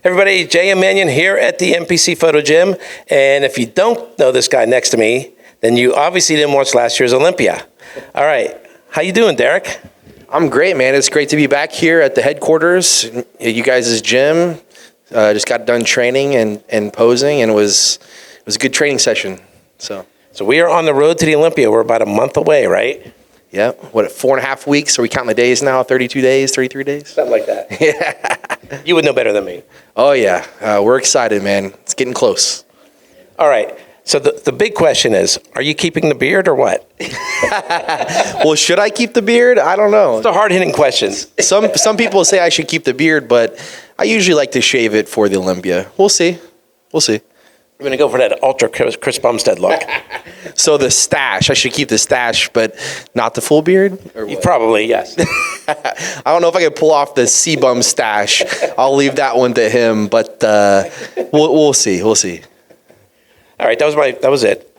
Everybody, Jay and Manion here at the NPC Photo Gym. And if you don't know this guy next to me, then you obviously didn't watch last year's Olympia. All right. How you doing, Derek? I'm great, man. It's great to be back here at the headquarters, you guys' gym. Just got done training and posing, and it was a good training session. So we are on the road to the Olympia. We're about a month away, right? Yeah. What, 4.5 weeks? Are we counting the days now? 32 days, 33 days? Something like that. Yeah. You would know better than me. Oh, yeah. We're excited, man. It's getting close. All right. So the big question is, are you keeping the beard or what? Well, should I keep the beard? I don't know. It's a hard-hitting question. Some people say I should keep the beard, but I usually like to shave it for the Olympia. We'll see. We'll see. You're going to go for that ultra Chris Bumstead look. So the stash, I should keep the stash, but not the full beard? Probably, yes. I don't know if I can pull off the C-bum stash. I'll leave that one to him, but we'll see. We'll see. All right, that was it.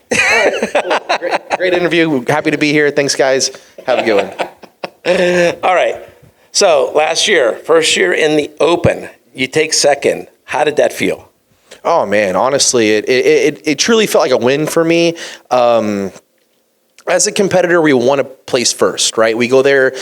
Great interview. Happy to be here. Thanks, guys. Have a good one. All right. So last year, first year in the Open, you take second. How did that feel? Oh man, honestly, it truly felt like a win for me. As a competitor, we want to place first, right? We go there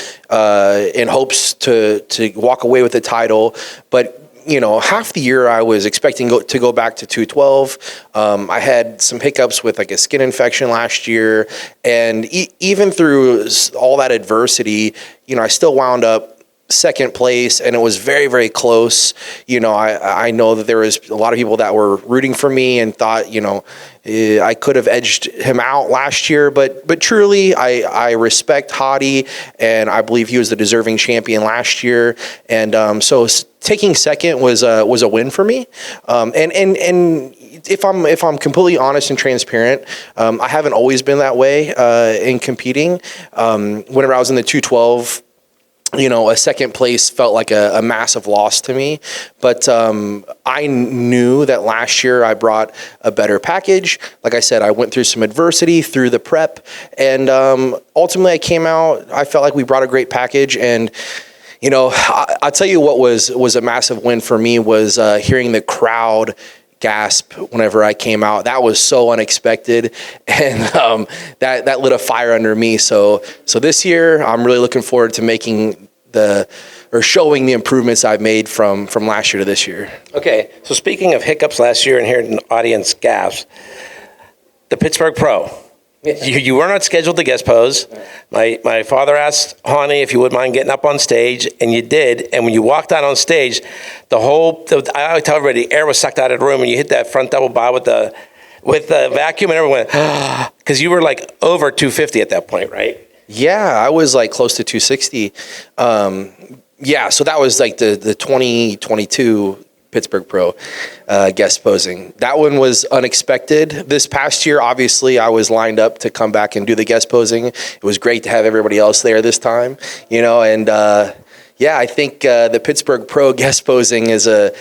in hopes to walk away with the title, but you know, half the year I was expecting to go back to 212. I had some hiccups with like a skin infection last year, and even through all that adversity, you know, I still wound up second place, and it was very, very close. You know, I know that there was a lot of people that were rooting for me and thought, you know, I could have edged him out last year, but truly, I respect Hadi, and I believe he was the deserving champion last year, and so taking second was a win for me, and if I'm completely honest and transparent, I haven't always been that way in competing. Whenever I was in the 212. You know, a second place felt like a massive loss to me, but I knew that last year I brought a better package. Like I said, I went through some adversity through the prep, and ultimately I came out, I felt like we brought a great package, and you know, I'll tell you what was a massive win for me was hearing the crowd gasp whenever I came out. That was so unexpected, and that lit a fire under me. So this year, I'm really looking forward to showing the improvements I've made from last year to this year. Okay, so speaking of hiccups last year and hearing the audience gasp, the Pittsburgh Pro. You were not scheduled to guest pose. My father asked Hani if you would mind getting up on stage, and you did. And when you walked out on stage, I always tell everybody, the air was sucked out of the room, and you hit that front double bow with the vacuum, and everyone went, because you were like over 250 at that point, right? Yeah, I was like close to 260. Yeah, so that was like the 2022 Pittsburgh Pro guest posing. That one was unexpected. This past year, obviously, I was lined up to come back and do the guest posing. It was great to have everybody else there this time, you know, and yeah, I think the Pittsburgh Pro guest posing is a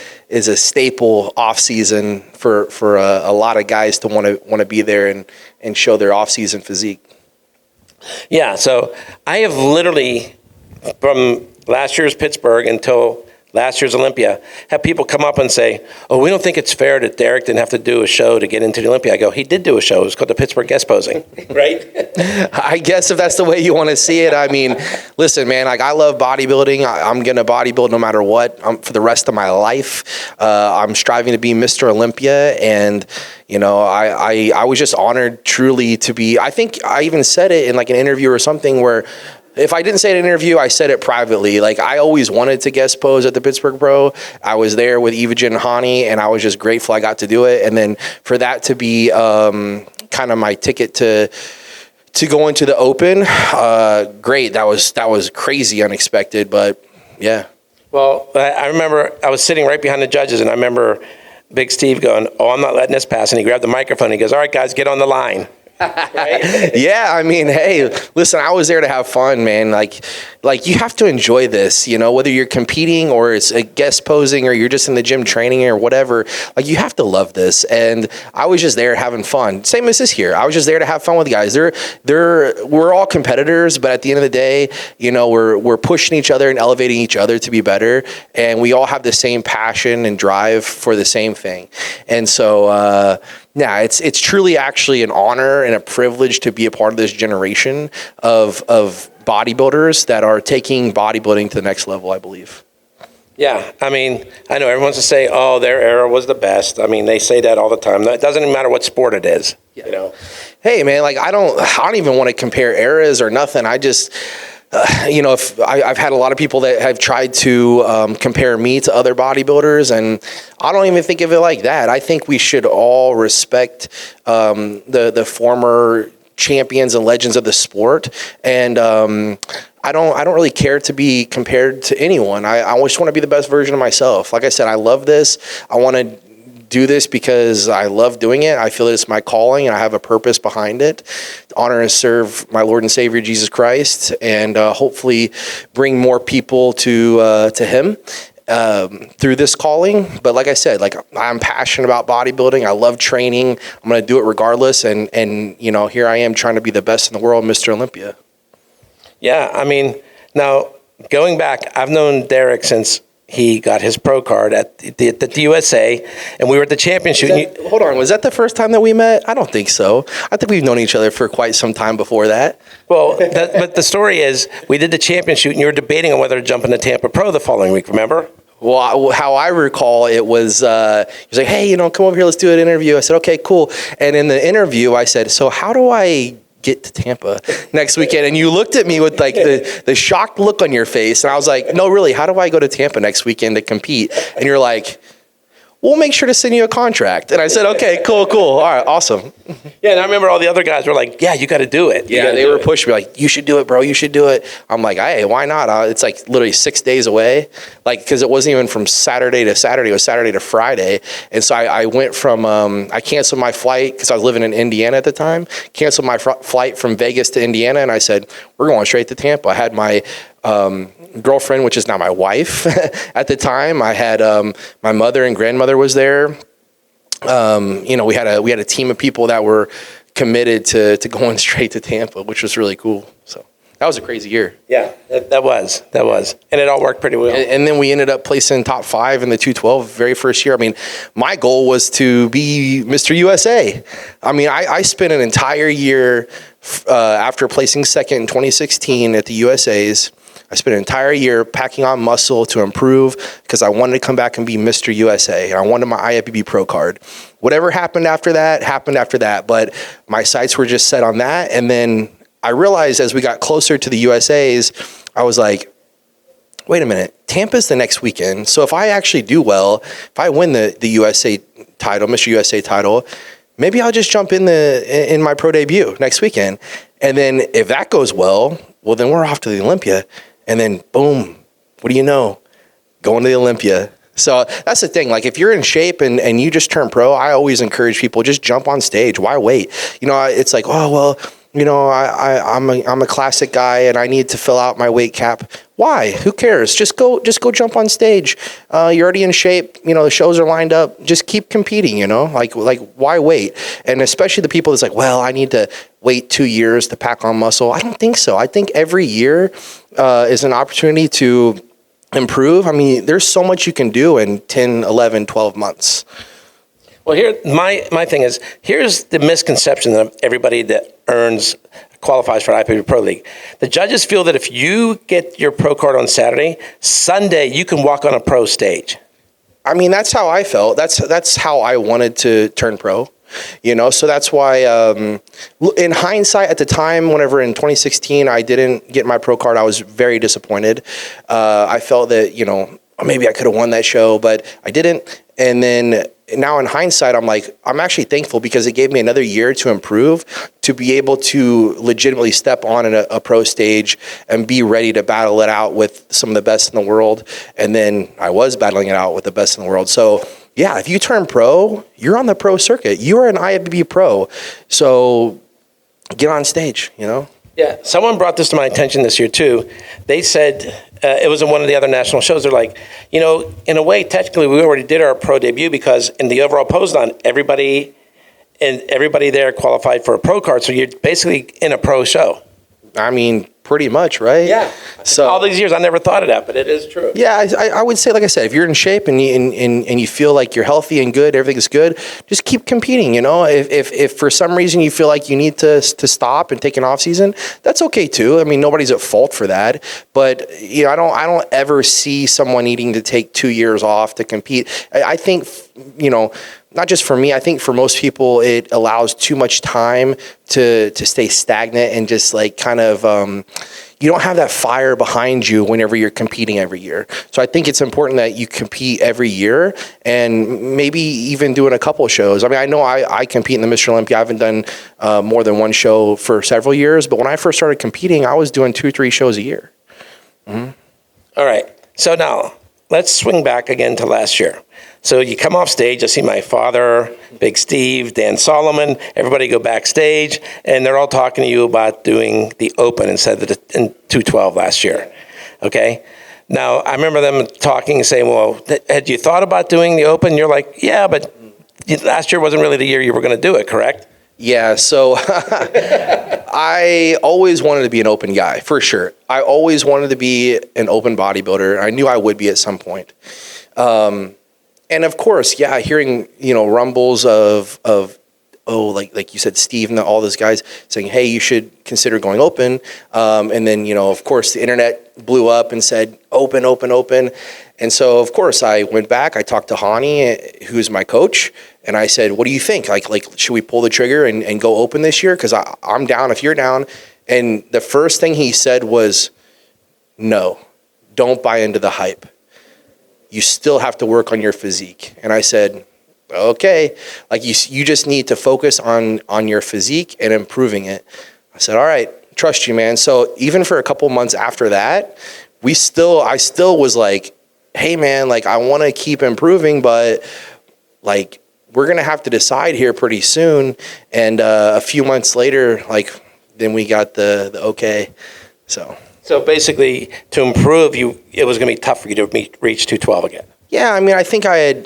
staple off season for a lot of guys to want to be there and show their off season physique. Yeah, so I have literally, from last year's Pittsburgh until last year's Olympia, have people come up and say, oh, we don't think it's fair that Derek didn't have to do a show to get into the Olympia. I go, he did do a show. It was called the Pittsburgh Guest Posing, right? I guess if that's the way you want to see it. I mean, listen, man, like I love bodybuilding. I'm going to bodybuild no matter what for the rest of my life. I'm striving to be Mr. Olympia, and you know, I was just honored truly to be, I think I even said it in like an interview or something where if I didn't say it in an interview, I said it privately. Like, I always wanted to guest pose at the Pittsburgh Pro. I was there with Imogen and Hani, and I was just grateful I got to do it. And then for that to be kind of my ticket to go into the Open, great. That was crazy unexpected, but yeah. Well, I remember I was sitting right behind the judges, and I remember Big Steve going, oh, I'm not letting this pass. And he grabbed the microphone. And he goes, all right, guys, get on the line. Right? Yeah, I mean, hey, listen, I was there to have fun, man. Like you have to enjoy this, you know, whether you're competing or it's a guest posing or you're just in the gym training or whatever. Like you have to love this. And I was just there having fun. Same as this year. I was just there to have fun with the guys. We're all competitors, but at the end of the day, you know, we're pushing each other and elevating each other to be better. And we all have the same passion and drive for the same thing. And so, yeah, it's truly actually an honor and a privilege to be a part of this generation of bodybuilders that are taking bodybuilding to the next level, I believe. Yeah, I mean, I know everyone wants to say, "Oh, their era was the best." I mean, they say that all the time. It doesn't even matter what sport it is. Yeah. You know. Hey, man, like I don't even want to compare eras or nothing. I just. You know, if I've had a lot of people that have tried to compare me to other bodybuilders, and I don't even think of it like that. I think we should all respect the former champions and legends of the sport, and I don't really care to be compared to anyone. I just want to be the best version of myself. Like I said, I love this. I want to do this because I love doing it. I feel that it's my calling and I have a purpose behind it. Honor and serve my Lord and Savior Jesus Christ, and hopefully bring more people to Him through this calling. But like I said, like I'm passionate about bodybuilding. I love training. I'm going to do it regardless. And you know, here I am trying to be the best in the world, Mr. Olympia. Yeah, I mean, now going back, I've known Derek since he got his pro card at the USA, and we were at the championship. Hold on, was that the first time that we met? I don't think so. I think we've known each other for quite some time before that. Well, but the story is, we did the championship, and you were debating on whether to jump into Tampa Pro the following week, remember? Well, how I recall it was, he was like, hey, you know, come over here, let's do an interview. I said, okay, cool. And in the interview, I said, so how do I get to Tampa next weekend? And you looked at me with like the shocked look on your face. And I was like, no, really, how do I go to Tampa next weekend to compete? And you're like, we'll make sure to send you a contract. And I said, okay, cool. All right, awesome. Yeah, and I remember all the other guys were like, yeah, you got to do it. Yeah, they were pushing me like, you should do it, bro. You should do it. I'm like, hey, why not? It's like literally 6 days away. Like, because it wasn't even from Saturday to Saturday. It was Saturday to Friday. And so I went from, I canceled my flight because I was living in Indiana at the time. Canceled my flight from Vegas to Indiana. And I said, we're going straight to Tampa. I had my girlfriend, which is now my wife at the time. I had my mother and grandmother was there. You know, we had a team of people that were committed to going straight to Tampa, which was really cool. So that was a crazy year. Yeah, that was. And it all worked pretty well. And then we ended up placing top 5 in the 212 very first year. I mean, my goal was to be Mr. USA. I mean, I spent an entire year after placing second in 2016 at the USA's. I spent an entire year packing on muscle to improve because I wanted to come back and be Mr. USA. And I wanted my IFBB pro card. Whatever happened after that. But my sights were just set on that. And then I realized as we got closer to the USA's, I was like, wait a minute, Tampa's the next weekend. So if I actually do well, if I win the USA title, Mr. USA title, maybe I'll just jump in my pro debut next weekend. And then if that goes well, then we're off to the Olympia. And then boom, what do you know? Going to the Olympia. So that's the thing. Like if you're in shape and you just turn pro, I always encourage people, just jump on stage. Why wait? You know, it's like, oh, well, you know, I'm a classic guy and I need to fill out my weight cap. Why? Who cares? Just go jump on stage. You're already in shape. You know, the shows are lined up. Just keep competing, you know, like why wait? And especially the people that's like, well, I need to wait 2 years to pack on muscle. I don't think so. I think every year is an opportunity to improve. I mean, there's so much you can do in 10, 11, 12 months. Well, here, my thing is, here's the misconception of everybody that qualifies for IFBB Pro League. The judges feel that if you get your pro card on Saturday, Sunday you can walk on a pro stage. I mean, that's how I felt. That's how I wanted to turn pro. You know, so that's why in hindsight at the time, whenever in 2016 I didn't get my pro card, I was very disappointed. I felt that, you know, maybe I could have won that show, but I didn't. And then now in hindsight, I'm like, I'm actually thankful because it gave me another year to improve, to be able to legitimately step on a pro stage and be ready to battle it out with some of the best in the world. And then I was battling it out with the best in the world. So yeah, if you turn pro, you're on the pro circuit. You are an IFBB pro. So get on stage, you know? Yeah, someone brought this to my attention this year too. They said it was in one of the other national shows. They're like, in a way, technically, we already did our pro debut because in the overall Posedon, everybody there qualified for a pro card. So you're basically in a pro show. I mean, pretty much, right? Yeah. So all these years, I never thought of that, but it is true. Yeah, I would say, like I said, if you're in shape and you feel like you're healthy and good, everything's good, just keep competing. If for some reason you feel like you need to stop and take an off season, that's okay too. I mean, nobody's at fault for that. But I don't ever see someone needing to take 2 years off to compete. I think not just for me, I think for most people, it allows too much time to stay stagnant and just like kind of, you don't have that fire behind you whenever you're competing every year. So I think it's important that you compete every year and maybe even doing a couple of shows. I mean, I know I compete in the Mr. Olympia. I haven't done more than one show for several years, but when I first started competing, I was doing 2-3 shows a year. Mm-hmm. All right. So now let's swing back again to last year. So you come off stage, I see my father, Big Steve, Dan Solomon, everybody go backstage, and they're all talking to you about doing the Open instead of in 212 last year, okay? Now, I remember them talking and saying, well, had you thought about doing the Open? You're like, yeah, but last year wasn't really the year you were going to do it, correct? Yeah, so I always wanted to be an open guy, for sure. I always wanted to be an open bodybuilder. I knew I would be at some point. And of course, yeah, hearing, rumbles of like you said, Steve and all those guys saying, hey, you should consider going open. And then, of course, the internet blew up and said, open, open, open. And so, of course, I went back. I talked to Hani, who's my coach, and I said, what do you think? Like should we pull the trigger and go open this year? Because I'm down if you're down. And the first thing he said was, no, don't buy into the hype. You still have to work on your physique. And I said, okay, like you just need to focus on your physique and improving it. I said, all right, trust you, man. So even for a couple months after that, I still was like, hey man, like I want to keep improving, but like we're going to have to decide here pretty soon. And a few months later, like then we got the okay. So basically, to improve, it was going to be tough for you to reach 212 again. Yeah, I mean, I think I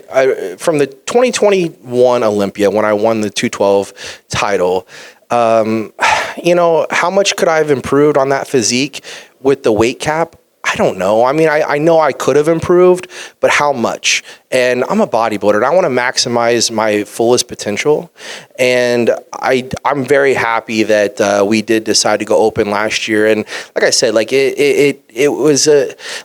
from the 2021 Olympia when I won the 212 title. How much could I have improved on that physique with the weight cap? I don't know. I mean, I know I could have improved, but how much? And I'm a bodybuilder, and I want to maximize my fullest potential. And I'm very happy that we did decide to go open last year. And like I said, like it was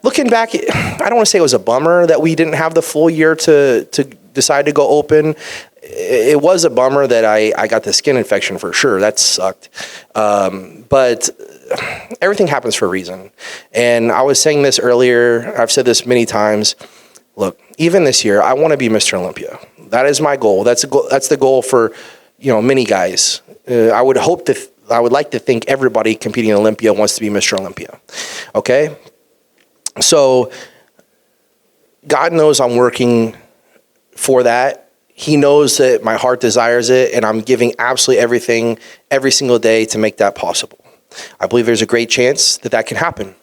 looking back. I don't want to say it was a bummer that we didn't have the full year to decide to go open. It was a bummer that I got the skin infection for sure. That sucked. But everything happens for a reason. And I was saying this earlier. I've said this many times. Look, even this year, I want to be Mr. Olympia. That is my goal. That's the goal for, many guys. I would like to think everybody competing in Olympia wants to be Mr. Olympia. Okay? So God knows I'm working for that. He knows that my heart desires it, and I'm giving absolutely everything every single day to make that possible. I believe there's a great chance that can happen.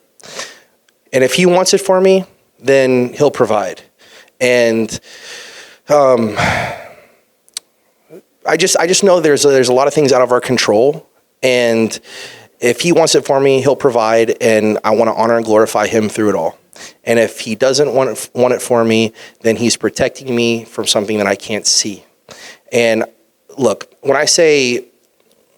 And if he wants it for me, then he'll provide. And I just know there's a lot of things out of our control. And if he wants it for me, he'll provide, and I want to honor and glorify him through it all. And if he doesn't want it for me, then he's protecting me from something that I can't see. And look, when I say,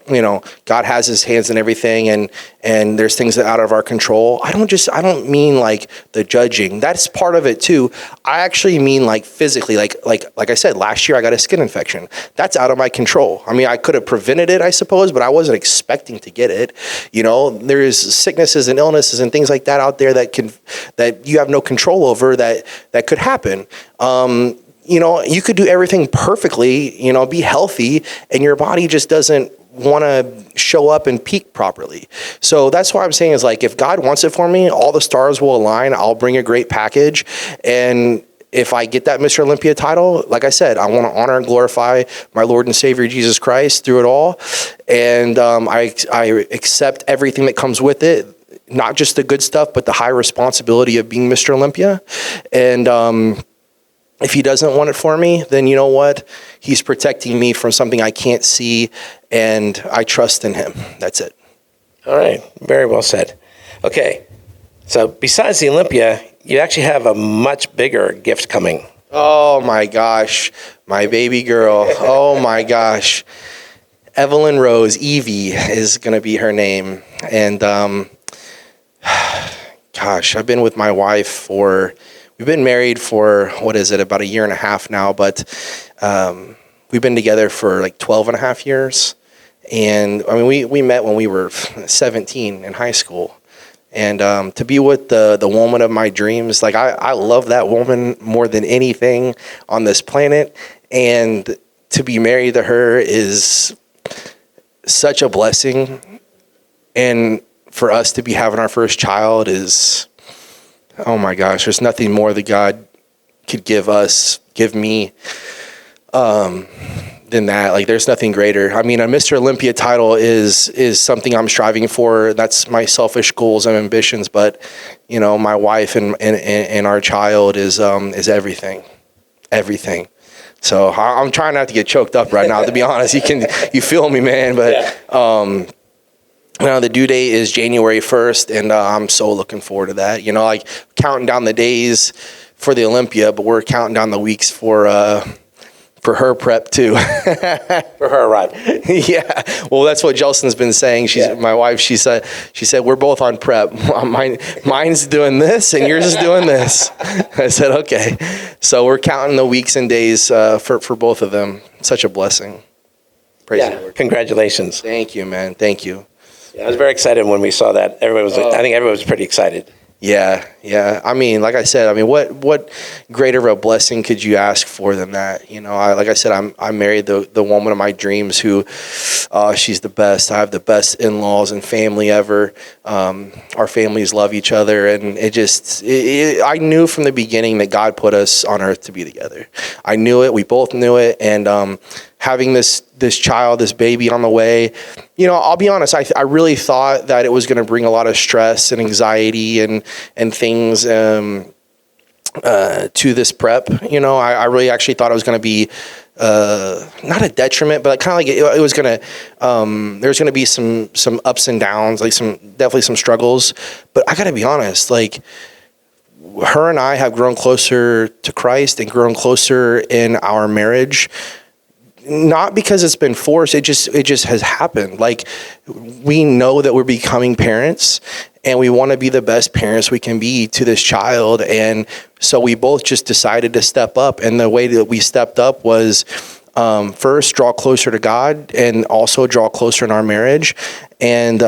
God has his hands in everything and there's things that are out of our control, I don't mean like the judging. That's part of it too. I actually mean like physically, like I said, last year I got a skin infection. That's out of my control. I mean, I could have prevented it, I suppose, but I wasn't expecting to get it. There's sicknesses and illnesses and things like that out there that you have no control over that could happen. You could do everything perfectly, be healthy, and your body just doesn't want to show up and peak properly. So that's why I'm saying is like, if God wants it for me, all the stars will align. I'll bring a great package. And if I get that Mr. Olympia title, like I said, I want to honor and glorify my Lord and Savior Jesus Christ through it all. And I accept everything that comes with it, not just the good stuff, but the high responsibility of being Mr. Olympia. And if he doesn't want it for me, then you know what? He's protecting me from something I can't see, and I trust in him. That's it. All right. Very well said. Okay. So besides the Olympia, you actually have a much bigger gift coming. Oh my gosh, my baby girl. Oh my gosh. Evelyn Rose, Evie is going to be her name. And gosh, I've been with my wife we've been married for, about a year and a half now, but we've been together for like 12 and a half years. And I mean, we met when we were 17 in high school. And to be with the woman of my dreams, like I love that woman more than anything on this planet. And to be married to her is such a blessing. And for us to be having our first child is, oh my gosh, there's nothing more that God could give me than that. Like, there's nothing greater. I mean, a Mr. Olympia title is something I'm striving for. That's my selfish goals and ambitions. But, you know, my wife and our child is everything. So I'm trying not to get choked up right now, to be honest. You feel me, man. But, now the due date is January 1st, and I'm so looking forward to that. You know, like counting down the days for the Olympia, but we're counting down the weeks for her prep too. For her arrival. Yeah. Well, that's what Jelson's been saying. My wife. She said we're both on prep. Mine's doing this, and yours is doing this. I said okay. So we're counting the weeks and days for both of them. Such a blessing. Praise the Lord. Congratulations. Thank you, man. Thank you. I was very excited when we saw that. I think everyone was pretty excited. Yeah. I mean, like I said, what greater of a blessing could you ask for than that? You know, like I said, I married the woman of my dreams who, she's the best. I have the best in-laws and family ever. Our families love each other, and I knew from the beginning that God put us on earth to be together. I knew it. We both knew it, and having this child, this baby on the way, you know, I'll be honest, I really thought that it was going to bring a lot of stress and anxiety and things to this prep. You know, I really actually thought it was going to be not a detriment, but kind of like it was going to, there's going to be some ups and downs, like definitely some struggles. But I got to be honest, like, her and I have grown closer to Christ and grown closer in our marriage. Not because it's been forced, it just has happened. Like, we know that we're becoming parents, and we want to be the best parents we can be to this child. And so we both just decided to step up. And the way that we stepped up was first draw closer to God, and also draw closer in our marriage, and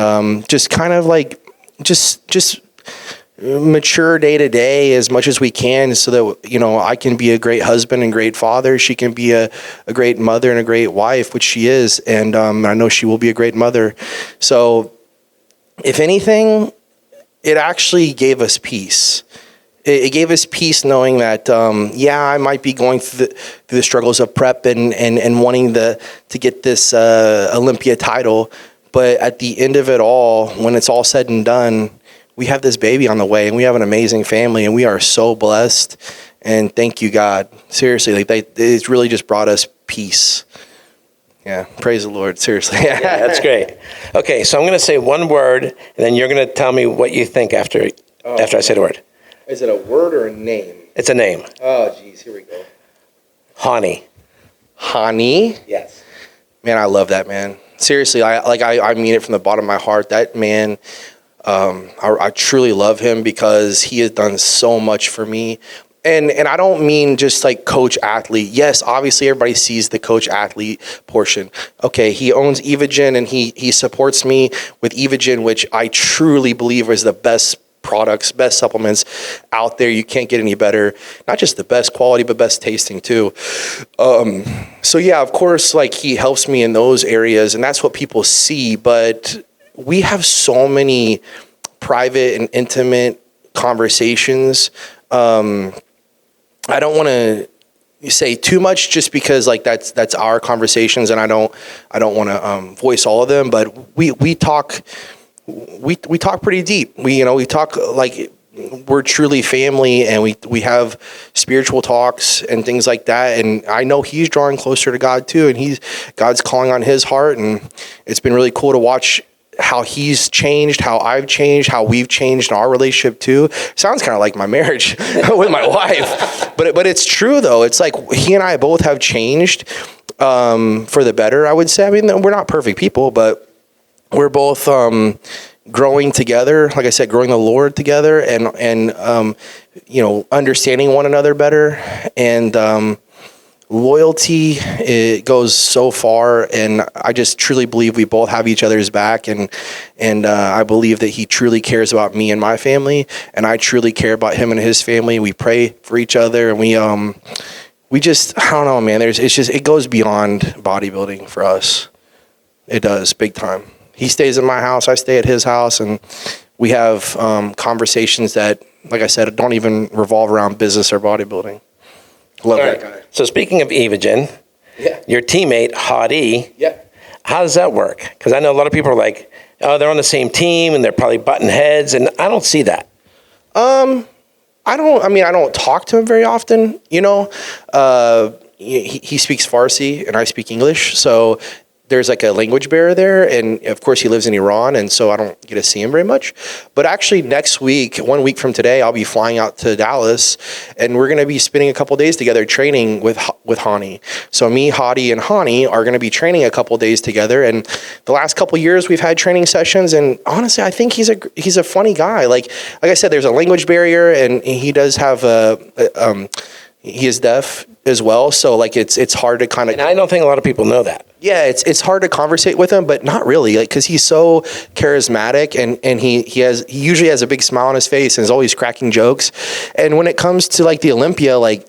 just kind of like just mature day to day as much as we can, so that, you know, I can be a great husband and great father. She can be a great mother and a great wife, which she is. And I know she will be a great mother. So if anything, it actually gave us peace. It gave us peace knowing that, I might be going through the struggles of prep and wanting to get this Olympia title. But at the end of it all, when it's all said and done, we have this baby on the way, and we have an amazing family, and we are so blessed. And thank you, God. Seriously, it's really just brought us peace. Yeah, praise the Lord. Seriously. Yeah, that's great. Okay, so I'm going to say one word, and then you're going to tell me what you think after I say the word. Is it a word or a name? It's a name. Oh, geez, here we go. Hani. Hani? Yes. Man, I love that man. Seriously, I mean it from the bottom of my heart. That man. I truly love him because he has done so much for me. And I don't mean just like coach athlete. Yes, obviously everybody sees the coach athlete portion. Okay, he owns Evogen, and he supports me with Evogen, which I truly believe is the best products, best supplements out there. You can't get any better. Not just the best quality, but best tasting too. So yeah, of course, like, he helps me in those areas, and that's what people see. But we have so many private and intimate conversations I don't want to say too much just because like that's our conversations, and I don't want to voice all of them, but we talk pretty deep. We talk like we're truly family, and we have spiritual talks and things like that. And I know he's drawing closer to God too, and God's calling on his heart, and it's been really cool to watch how he's changed, how I've changed, how we've changed in our relationship too. Sounds kind of like my marriage with my wife, but it's true though. It's like he and I both have changed for the better, I would say. I mean, we're not perfect people, but we're both growing together. Like I said, growing the Lord together, and understanding one another better, and loyalty, it goes so far, and I just truly believe we both have each other's back, and I believe that he truly cares about me and my family, and I truly care about him and his family. We pray for each other, and we just, I don't know, man, it goes beyond bodybuilding for us. It does, big time. He stays in my house, I stay at his house, and we have conversations that, like I said, don't even revolve around business or bodybuilding. Love that guy. So speaking of Evogen, your teammate, Hadi, how does that work? Because I know a lot of people are like, oh, they're on the same team and they're probably butting heads, and I don't see that. I don't talk to him very often, He speaks Farsi and I speak English, so there's like a language barrier there, and of course he lives in Iran, and so I don't get to see him very much. But actually next week, 1 week from today, I'll be flying out to Dallas, and we're going to be spending a couple days together training with Hani. So me, Hadi, and Hani are going to be training a couple days together, and the last couple years we've had training sessions, and honestly, I think he's a funny guy. Like I said, there's a language barrier, and he does have he is deaf as well, so like it's hard to kind of. And I don't think a lot of people know that. Yeah, it's hard to conversate with him, but not really, like, because he's so charismatic, and he usually has a big smile on his face and is always cracking jokes. And when it comes to like the Olympia, like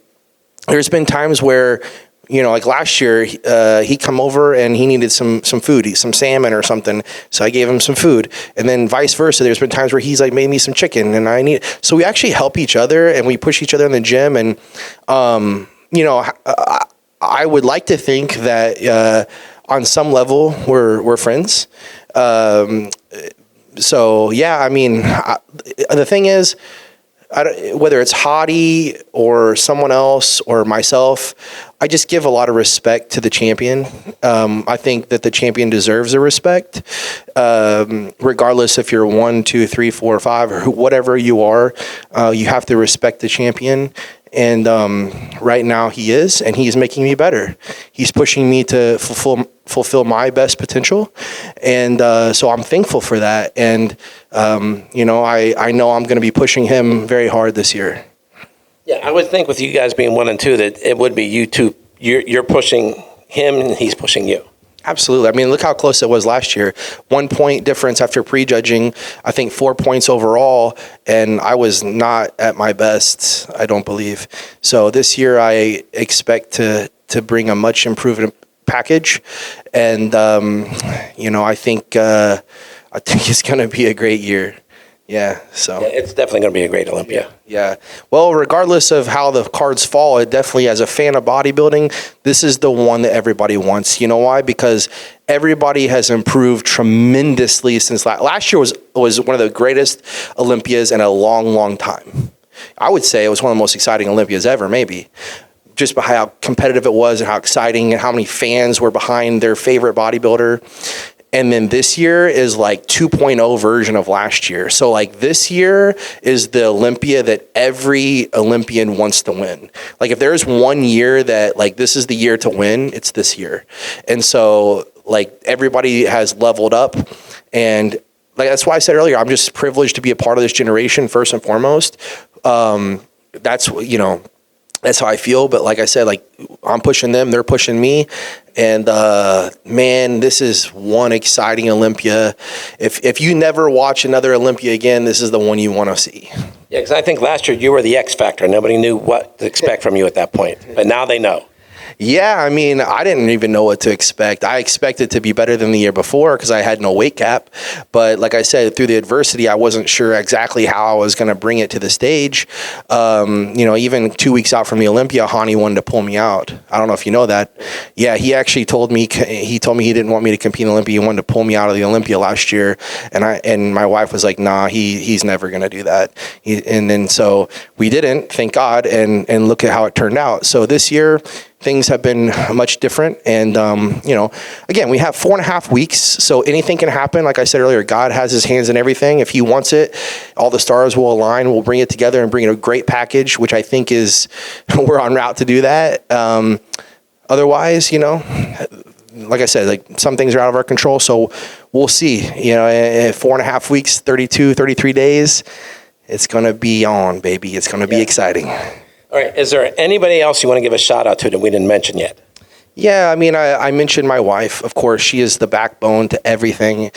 there's been times where, like last year, he come over and he needed some food, some salmon or something. So I gave him some food, and then vice versa. There's been times where he's like made me some chicken, and so we actually help each other and we push each other in the gym. And I would like to think that on some level we're friends. So yeah, I mean, the thing is, whether it's Hadi or someone else or myself, I just give a lot of respect to the champion. I think that the champion deserves the respect, regardless if you're 1, 2, 3, 4, 5, or whatever you are. You have to respect the champion. And right now he is, and he's making me better. He's pushing me to fulfill my best potential, and so I'm thankful for that. And I know I'm going to be pushing him very hard this year. Yeah, I would think with you guys being 1 and 2 that it would be you two. You're pushing him, and he's pushing you. Absolutely. I mean, look how close it was last year. 1 point difference after prejudging, I think 4 points overall, and I was not at my best, I don't believe. So this year I expect to bring a much improved package, and I think it's going to be a great year. Yeah, so yeah, it's definitely going to be a great Olympia. Yeah. Well, regardless of how the cards fall, it definitely, as a fan of bodybuilding, this is the one that everybody wants. You know why? Because everybody has improved tremendously since last year was one of the greatest Olympias in a long, long time. I would say it was one of the most exciting Olympias ever, maybe. Just by how competitive it was and how exciting and how many fans were behind their favorite bodybuilder. And then this year is like 2.0 version of last year. So like this year is the Olympia that every Olympian wants to win. Like if there's 1 year that like this is the year to win, it's this year. And so like everybody has leveled up, and like that's why I said earlier, I'm just privileged to be a part of this generation first and foremost. That's how I feel. But like I said, like I'm pushing them, they're pushing me. And man, this is one exciting Olympia. If you never watch another Olympia again, this is the one you want to see. Yeah, because I think last year you were the X factor. Nobody knew what to expect from you at that point. But now they know. Yeah, I mean, I didn't even know what to expect. I expected to be better than the year before because I had no weight cap. But like I said, through the adversity, I wasn't sure exactly how I was going to bring it to the stage. Even 2 weeks out from the Olympia, Hani wanted to pull me out. I don't know if you know that. Yeah, he actually told me he didn't want me to compete in Olympia. He wanted to pull me out of the Olympia last year, and my wife was like, "Nah, he's never going to do that." And then so we didn't, thank God, and look at how it turned out. So this year, things have been much different. And, again, we have 4.5 weeks, so anything can happen. Like I said earlier, God has his hands in everything. If he wants it, all the stars will align. We'll bring it together and bring in a great package, which I think is we're en route to do that. Otherwise, like I said, like some things are out of our control. So we'll see, in 4.5 weeks, 33 days, it's going to be on, baby. It's going to be exciting. All right. Is there anybody else you want to give a shout out to that we didn't mention yet? Yeah, I mean, I mentioned my wife. Of course, she is the backbone to everything.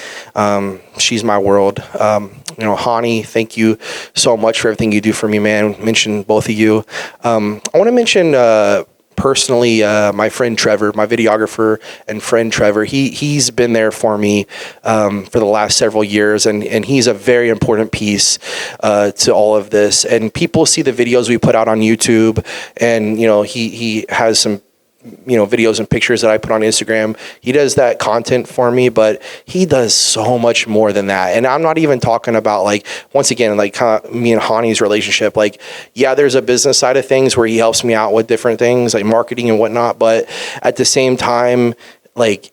She's my world. Hani, thank you so much for everything you do for me, man. Mention both of you. I want to mention personally my friend Trevor, my videographer and friend Trevor. He's been there for me for the last several years, and he's a very important piece to all of this. And people see the videos we put out on YouTube, and he has some videos and pictures that I put on Instagram. He does that content for me, but he does so much more than that. And I'm not even talking about, like, once again, like kind of me and Hani's relationship. Like, yeah, there's a business side of things where he helps me out with different things like marketing and whatnot. But at the same time, like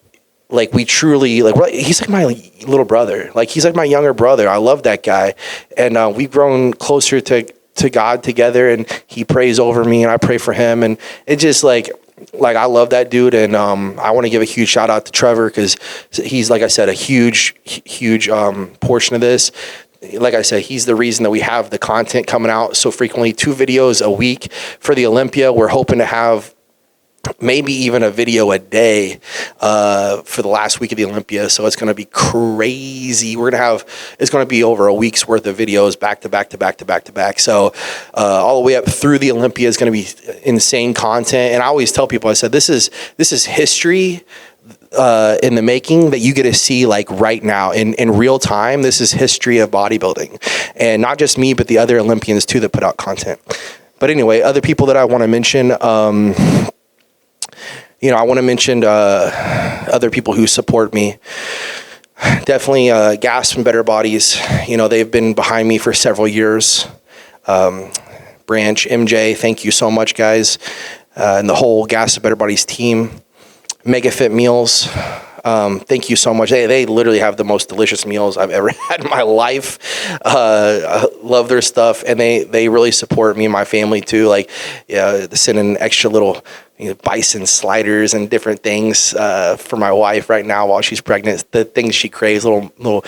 we truly, he's like my little brother. Like, he's like my younger brother. I love that guy. And we've grown closer to God together, and he prays over me and I pray for him. And it just like I love that dude, and I want to give a huge shout out to Trevor because he's, like I said, a huge portion of this. Like I said, he's the reason that we have the content coming out so frequently, 2 videos a week for the Olympia. We're hoping to have maybe even a video a day for the last week of the Olympia. So it's going to be crazy. It's going to be over a week's worth of videos back to back. So all the way up through the Olympia is going to be insane content. And I always tell people, I said, this is history in the making that you get to see like right now in real time. This is history of bodybuilding, and not just me, but the other Olympians too that put out content. But anyway, other people that I want to mention, I want to mention other people who support me. Definitely Gas from Better Bodies. They've been behind me for several years. Branch, MJ, thank you so much, guys. And the whole Gas from Better Bodies team. Mega Fit Meals. Thank you so much. They literally have the most delicious meals I've ever had in my life. I love their stuff, and they really support me and my family too. Like, sending extra little bison sliders and different things for my wife right now while she's pregnant. The things she craves, little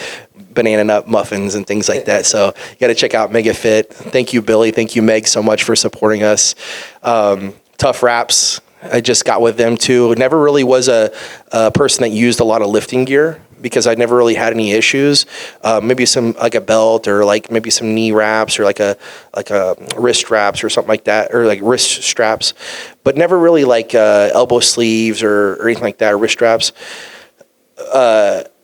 banana nut muffins and things like that. So you got to check out Mega Fit. Thank you, Billy. Thank you, Meg, so much for supporting us. Tough Wraps. I just got with them too. Never really was a person that used a lot of lifting gear because I never really had any issues. Maybe some like a belt or like maybe some knee wraps or like a wrist wraps or something like that, or like wrist straps, but never really like elbow sleeves or anything like that, or wrist straps.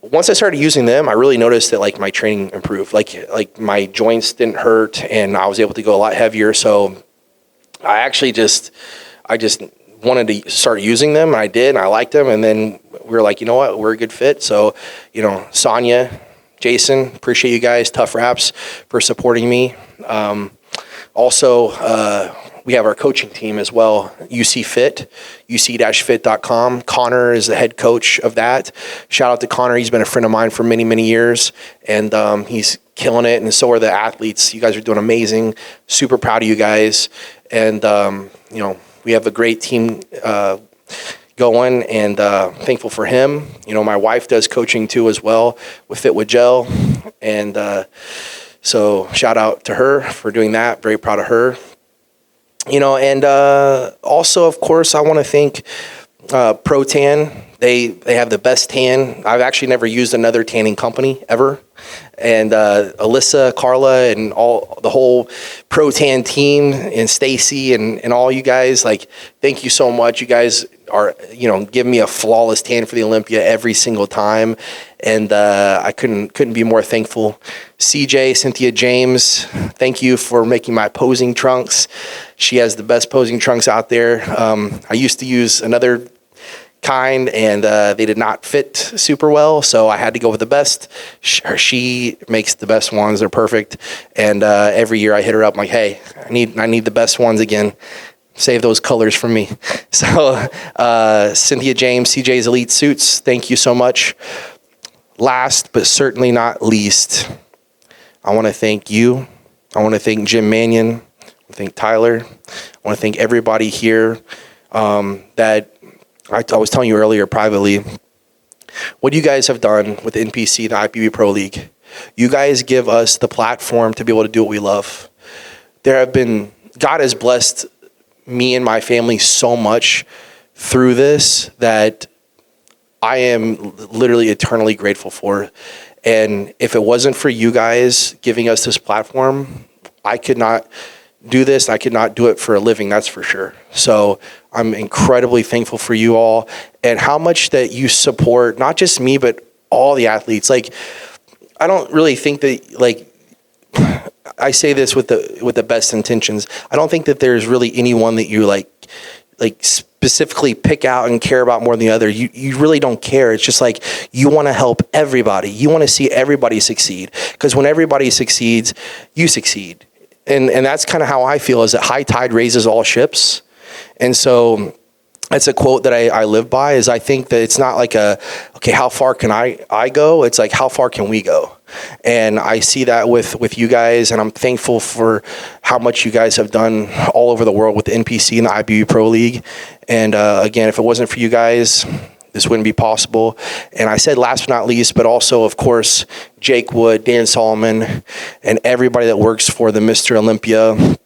Once I started using them, I really noticed that like my training improved. Like my joints didn't hurt, and I was able to go a lot heavier. So I just wanted to start using them, and I did, and I liked them, and then we were like, you know what, we're a good fit. So, Sonia, Jason, appreciate you guys, Tough Wraps, for supporting me. Also, we have our coaching team as well, UC Fit, uc-fit.com. Connor is the head coach of that. Shout out to Connor. He's been a friend of mine for many, many years, and he's killing it, and so are the athletes. You guys are doing amazing. Super proud of you guys, and, we have a great team going, and thankful for him. My wife does coaching too as well with Fit with Gel, and so shout out to her for doing that. Very proud of her. And also, of course, I want to thank Protan. They have the best tan. I've actually never used another tanning company ever. And Alyssa, Carla, and all the whole Pro Tan team, and Stacy, and all you guys, like, thank you so much. You guys are, giving me a flawless tan for the Olympia every single time, and I couldn't be more thankful. CJ, Cynthia James, thank you for making my posing trunks. She has the best posing trunks out there. I used to use another kind, and they did not fit super well, so I had to go with the best. She makes the best ones. They're perfect, and every year I hit her up, I'm like, hey, I need the best ones again. Save those colors from me. So Cynthia James, CJ's Elite Suits, thank you so much. Last but certainly not least, I want to thank you. I want to thank Jim Manion. I want to thank Tyler. I want to thank everybody here that I was telling you earlier privately, what you guys have done with NPC, the IFBB Pro League. You guys give us the platform to be able to do what we love. God has blessed me and my family so much through this that I am literally eternally grateful for. And if it wasn't for you guys giving us this platform, I could not do this. I could not do it for a living, that's for sure. So I'm incredibly thankful for you all and how much that you support, not just me, but all the athletes. Like, I don't really think that, like, I say this with the best intentions. I don't think that there's really anyone that you like specifically pick out and care about more than the other. You really don't care. It's just like you want to help everybody. You want to see everybody succeed, because when everybody succeeds, you succeed. And that's kind of how I feel, is that high tide raises all ships. And so that's a quote that I live by, is I think that it's not like okay, how far can I go? It's like, how far can we go? And I see that with you guys, and I'm thankful for how much you guys have done all over the world with the NPC and the IFBB Pro League. And again, if it wasn't for you guys, this wouldn't be possible. And I said last but not least, but also, of course, Jake Wood, Dan Solomon, and everybody that works for the Mr. Olympia.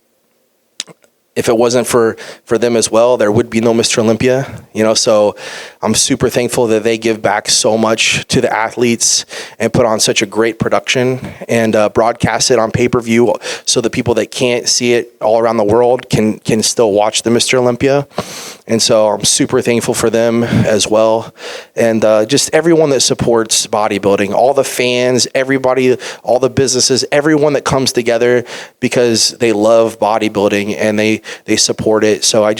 If it wasn't for them as well, there would be no Mr. Olympia, so I'm super thankful that they give back so much to the athletes and put on such a great production and broadcast it on pay-per-view, so the people that can't see it all around the world can still watch the Mr. Olympia. And so I'm super thankful for them as well. And just everyone that supports bodybuilding, all the fans, everybody, all the businesses, everyone that comes together because they love bodybuilding and they support it. So I'm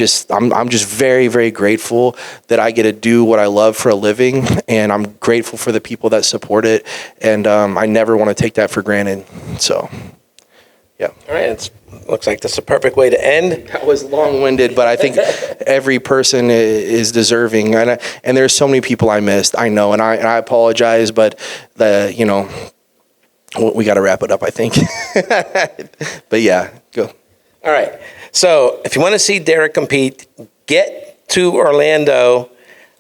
just very, very grateful that I get to do what I love for a living, and I'm grateful for the people that support it, and I never want to take that for granted. So, yeah. All right, looks like that's a perfect way to end. That was long-winded, but I think every person is deserving, and there's so many people I missed. I know, and I apologize, but we got to wrap it up, I think. But yeah, go. All right. So if you want to see Derek compete, get to Orlando.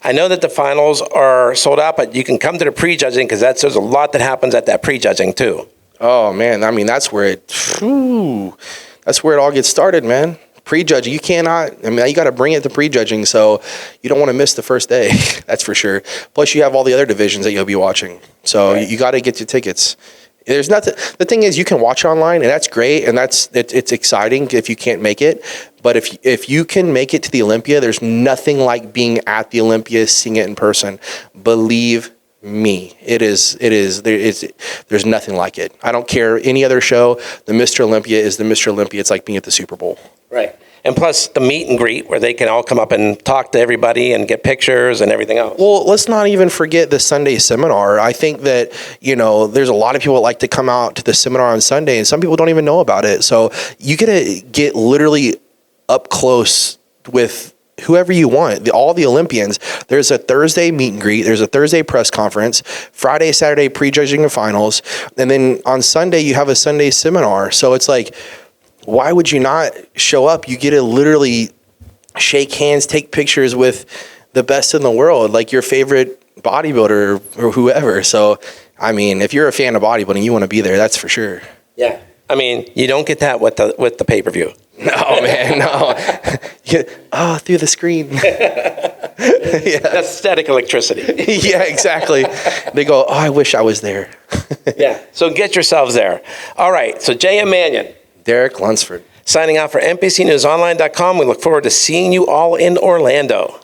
I know that the finals are sold out, but you can come to the prejudging, because there's a lot that happens at that prejudging too. Oh man, I mean that's where it all gets started, man. Prejudging, you cannot. I mean, you got to bring it to prejudging, so you don't want to miss the first day. That's for sure. Plus, you have all the other divisions that you'll be watching, so right. You got to get your tickets. There's nothing. The thing is, you can watch online, and that's great, and it's exciting if you can't make it. But if you can make it to the Olympia, there's nothing like being at the Olympia, seeing it in person. Believe me, there's nothing like it. I don't care any other show. The Mr. Olympia is the Mr. Olympia. It's like being at the Super Bowl. Right. And plus the meet and greet where they can all come up and talk to everybody and get pictures and everything else. Well, let's not even forget the Sunday seminar. I think that, there's a lot of people that like to come out to the seminar on Sunday, and some people don't even know about it. So you get to get literally up close with whoever you want, all the Olympians. There's a Thursday meet and greet. There's a Thursday press conference, Friday, Saturday prejudging the finals. And then on Sunday, you have a Sunday seminar. So it's like, why would you not show up? You get to literally shake hands, take pictures with the best in the world, like your favorite bodybuilder or whoever. So, I mean, if you're a fan of bodybuilding, you want to be there. That's for sure. Yeah. I mean, you don't get that with the pay-per-view. No, man, no. Through the screen. That's static electricity. Yeah, exactly. They go, oh, I wish I was there. Yeah. So get yourselves there. All right. So J.M. Manion. Derek Lunsford. Signing out for NPCNewsOnline.com. We look forward to seeing you all in Orlando.